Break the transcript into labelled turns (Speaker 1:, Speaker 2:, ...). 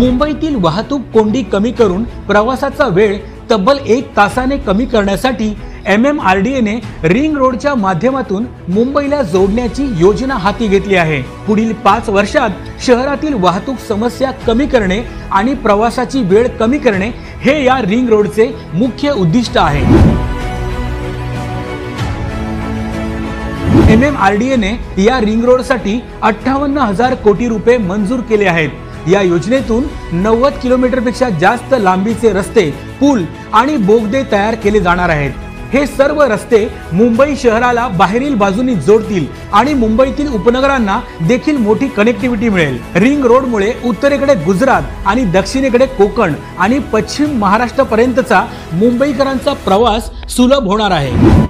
Speaker 1: मुंबईतील वाहतूक कोंडी कमी करून प्रवासाचा वेळ तब्बल 1 तासाने कमी करण्यासाठी MMRDA ने रिंग रोडच्या माध्यमातून मुंबईला जोडण्याची योजना हाती घेतली आहे। पुढील 5 वर्षात शहरातील वाहतूक समस्या कमी करणे आणि प्रवासाची वेळ कमी करणे हे या रिंग रोडचे मुख्य उद्दिष्ट आहे। MMRDA ने या रिंग रोडसाठी 58,000 कोटी रुपये मंजूर केले आहेत। या योजनेतून 90 किलोमीटरपेक्षा जास्त लांबीचे रस्ते, पूल आणि बोगदे तयार केले जाणार आहेत। हे सर्व रस्ते मुंबई शहराला बाहेरील बाजूनी जोडतील आणि मुंबईतील उपनगरांना देखील मोठी कनेक्टिव्हिटी मिळेल। रिंग रोडमुळे उत्तरेकडे गुजरात आणि दक्षिणेकडे कोकण आणि पश्चिम महाराष्ट्रापर्यंतचा मुंबईकरांचा प्रवास सुलभ होणार आहे।